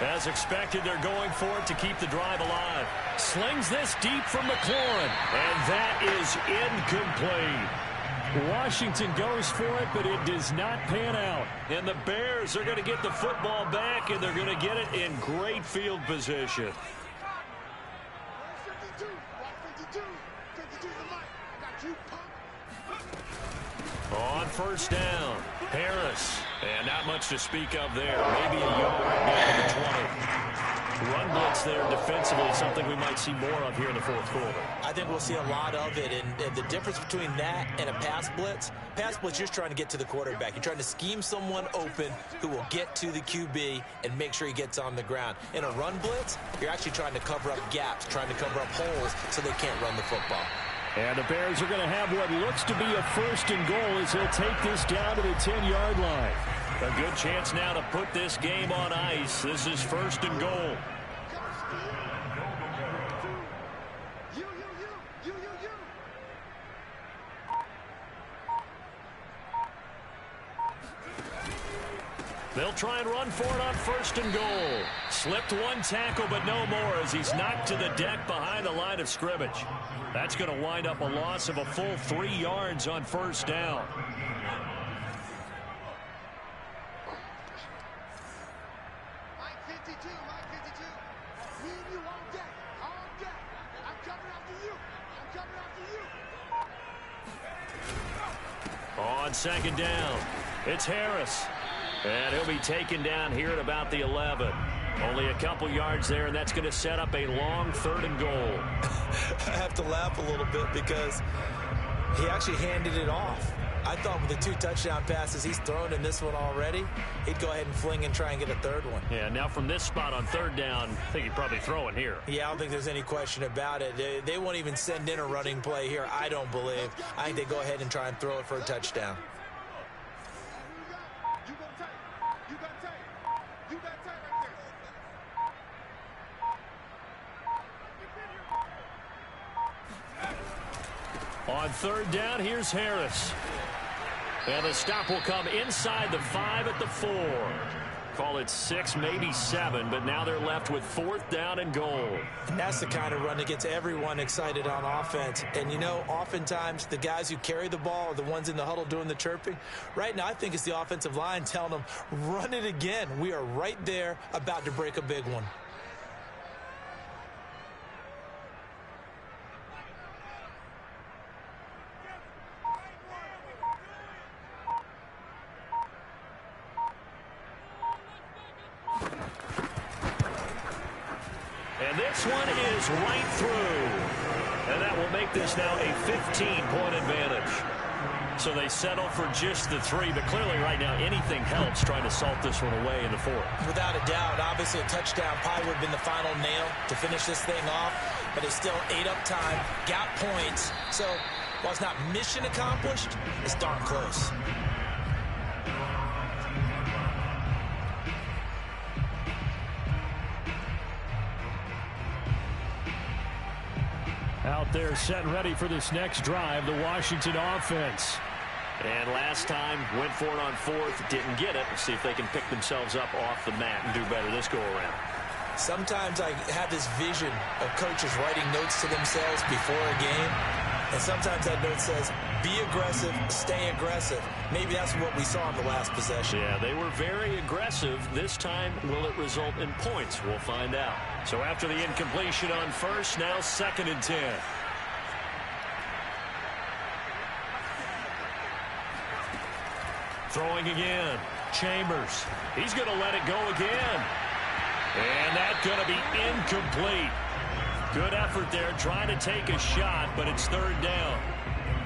B: As expected, they're going for it to keep the drive alive. Slings this deep from McLaurin, and that is incomplete. Washington goes for it, but it does not pan out. And the Bears are going to get the football back, and they're going to get it in great field position.
D: 52 the mic. I got you, punk.
B: On 1st down, Harris. And not much to speak of there. Maybe a yard down to the 20. Run blitz there defensively, something we might see more of here in the fourth quarter.
C: I think we'll see a lot of it, and the difference between that and a pass blitz, you're just trying to get to the quarterback. You're trying to scheme someone open who will get to the QB and make sure he gets on the ground. In a run blitz, you're actually trying to cover up gaps, trying to cover up holes so they can't run the football.
B: And the Bears are going to have what looks to be a 1st and goal as he'll take this down to the 10-yard line. A good chance now to put this game on ice. This is 1st and goal. They'll try and run for it on 1st and goal. Slipped one tackle, but no more as he's knocked to the deck behind the line of scrimmage. That's going to wind up a loss of a full 3 yards on 1st down. On 2nd down, it's Harris. And he'll be taken down here at about the 11. Only a couple yards there, and that's going to set up a long 3rd and goal.
C: I have to laugh a little bit because he actually handed it off. I thought with the 2 touchdown passes he's thrown in this one already, he'd go ahead and fling and try and get a 3rd one.
B: Yeah, now from this spot on 3rd down, I think he'd probably throw it here.
C: Yeah, I don't think there's any question about it. They won't even send in a running play here, I don't believe. I think they go ahead and try and throw it for a touchdown.
B: On 3rd down, here's Harris. And the stop will come inside the 5 at the 4. Call it 6, maybe 7, but now they're left with 4th down and goal.
C: And that's the kind of run that gets everyone excited on offense. And, you know, oftentimes the guys who carry the ball are the ones in the huddle doing the chirping. Right now, I think it's the offensive line telling them, run it again. We are right there about to break a big one.
B: This one is right through. And that will make this now a 15-point advantage. So they settle for just the 3, but clearly right now anything helps trying to salt this one away in the 4th.
C: Without a doubt, obviously a touchdown probably would have been the final nail to finish this thing off, but they still ate up time, got points. So while it's not mission accomplished, it's darn close.
B: Out there set and ready for this next drive, the Washington offense. And last time, went for it on 4th, didn't get it. Let's see if they can pick themselves up off the mat and do better this go-around.
C: Sometimes I have this vision of coaches writing notes to themselves before a game, and sometimes that note says, be aggressive, stay aggressive. Maybe that's what we saw in the last possession.
B: Yeah, they were very aggressive. This time, will it result in points? We'll find out. So after the incompletion on 1st, now 2nd and 10. Throwing again. Chambers. He's going to let it go again. And that's going to be incomplete. Good effort there trying to take a shot, but it's 3rd down.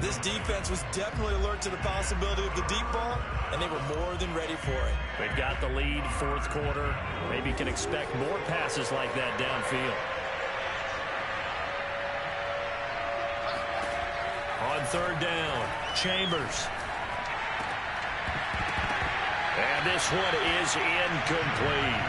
C: This defense was definitely alert to the possibility of the deep ball, and they were more than ready for it.
B: They've got the lead, 4th quarter. Maybe can expect more passes like that downfield. On 3rd down, Chambers. And this one is incomplete.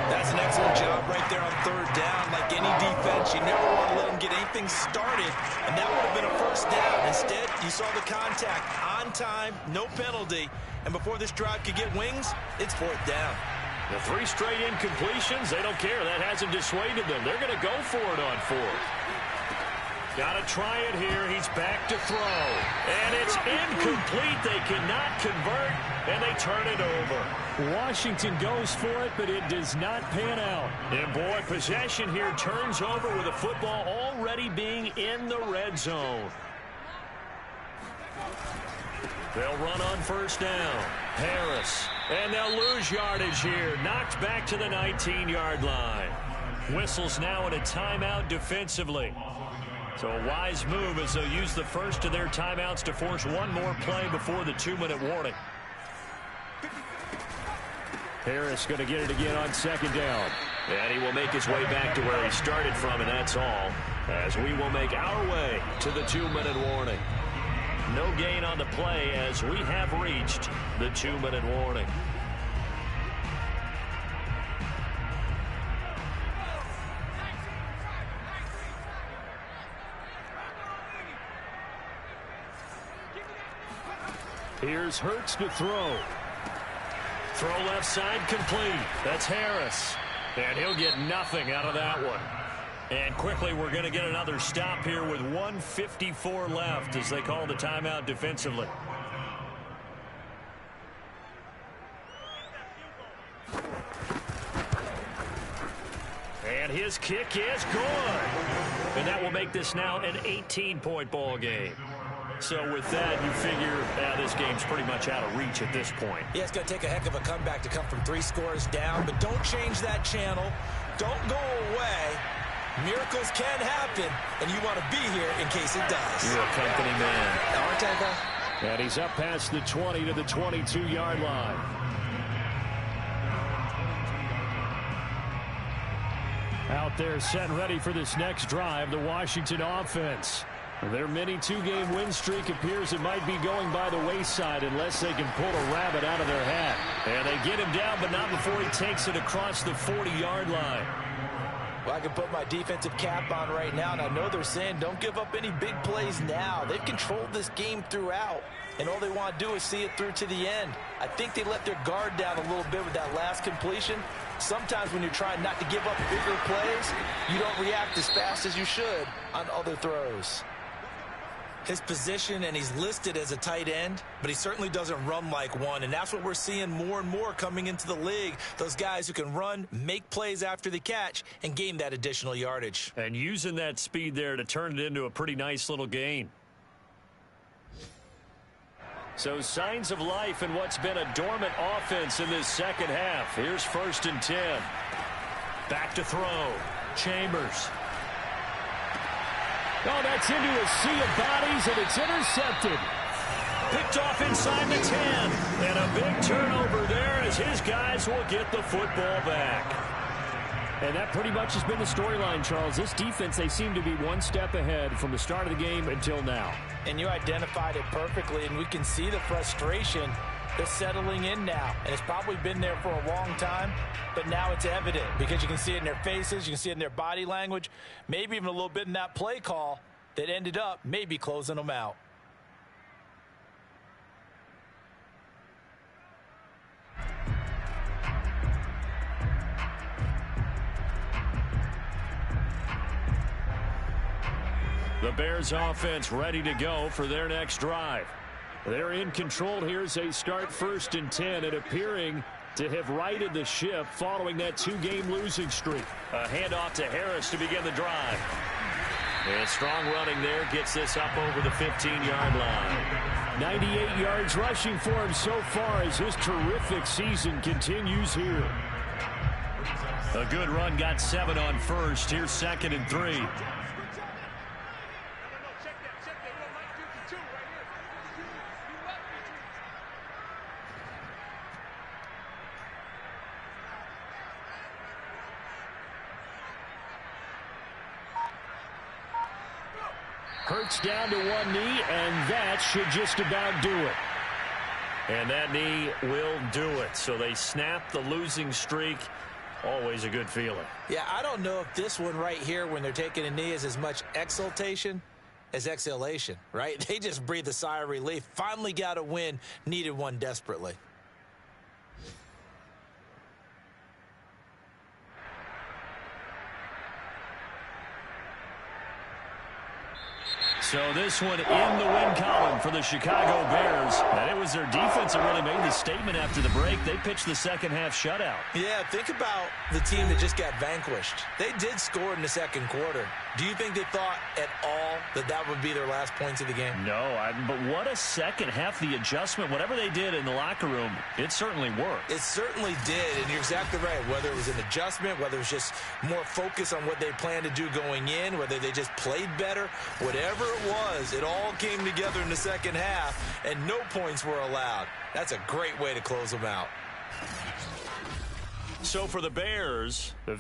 C: That's an excellent job right there on 3rd down. Like any defense, you never want to let them get anything started, and that would have been a 1st down. Instead, you saw the contact on time, no penalty, and before this drive could get wings, it's 4th down.
B: The 3 straight incompletions, they don't care. That hasn't dissuaded them. They're going to go for it on 4th. Got to try it here. He's back to throw. And it's incomplete. They cannot convert, and they turn it over. Washington goes for it, but it does not pan out. And, boy, possession here turns over with the football already being in the red zone. They'll run on 1st down. Harris. And they'll lose yardage here. Knocked back to the 19-yard line. Whistles now in a timeout defensively. So a wise move as they'll use the first of their timeouts to force one more play before the 2-minute warning. Harris going to get it again on second down. And he will make his way back to where he started from, and that's all. As we will make our way to the 2-minute warning. No gain on the play as we have reached the 2-minute warning. Here's Hurts to throw. Throw left side complete. That's Harris. And he'll get nothing out of that one. And quickly we're going to get another stop here with 1:54 left as they call the timeout defensively. And his kick is good. And that will make this now an 18-point ball game. So with that, you figure this game's pretty much out of reach at this point.
C: Yeah, it's going to take a heck of a comeback to come from 3 scores down, but don't change that channel. Don't go away. Miracles can happen, and you want to be here in case it does.
B: You're a company man.
C: And
B: And he's up past the 20 to the 22-yard line. Out there set and ready for this next drive, the Washington offense. Their mini 2-game win streak appears it might be going by the wayside unless they can pull a rabbit out of their hat. And they get him down, but not before he takes it across the 40-yard line.
C: Well, I can put my defensive cap on right now, and I know they're saying don't give up any big plays now. They've controlled this game throughout, and all they want to do is see it through to the end. I think they let their guard down a little bit with that last completion. Sometimes when you're trying not to give up bigger plays, you don't react as fast as you should on other throws. His position, and he's listed as a tight end, but he certainly doesn't run like one, and that's what we're seeing more and more coming into the league. Those guys who can run, make plays after the catch, and gain that additional yardage.
B: And using that speed there to turn it into a pretty nice little gain. So signs of life in what's been a dormant offense in this second half. Here's 1st and 10. Back to throw. Chambers. Oh, that's into a sea of bodies, and it's intercepted. Picked off inside the 10. And a big turnover there as his guys will get the football back. And that pretty much has been the storyline, Charles. This defense, they seem to be one step ahead from the start of the game until now.
C: And you identified it perfectly, and we can see the frustration that's settling in now. And it's probably been there for a long time, but now it's evident because you can see it in their faces, you can see it in their body language, maybe even a little bit in that play call that ended up maybe closing them out.
B: The Bears offense ready to go for their next drive. They're in control here as they start 1st and 10 and appearing to have righted the ship following that 2-game losing streak. A handoff to Harris to begin the drive. And strong running there gets this up over the 15-yard line. 98 yards rushing for him so far as his terrific season continues here. A good run, got 7 on first. Here's 2nd and 3. Hurts down to one knee, and that should just about do it. And that knee will do it. So they snap the losing streak. Always a good feeling.
C: Yeah, I don't know if this one right here when they're taking a knee is as much exultation as exhalation, right? They just breathe a sigh of relief. Finally got a win, needed one desperately.
B: So this one in the win column for the Chicago Bears. And it was their defense that really made the statement after the break. They pitched the second half shutout.
C: Yeah, think about the team that just got vanquished. They did score in the second quarter. Do you think they thought at all that that would be their last points of the game?
B: No, but what a second half. The adjustment, whatever they did in the locker room, it certainly worked.
C: It certainly did, and you're exactly right. Whether it was an adjustment, whether it was just more focus on what they planned to do going in, whether they just played better, whatever it was, it all came together in the second half, and no points were allowed. That's a great way to close them out.
B: So for the Bears, the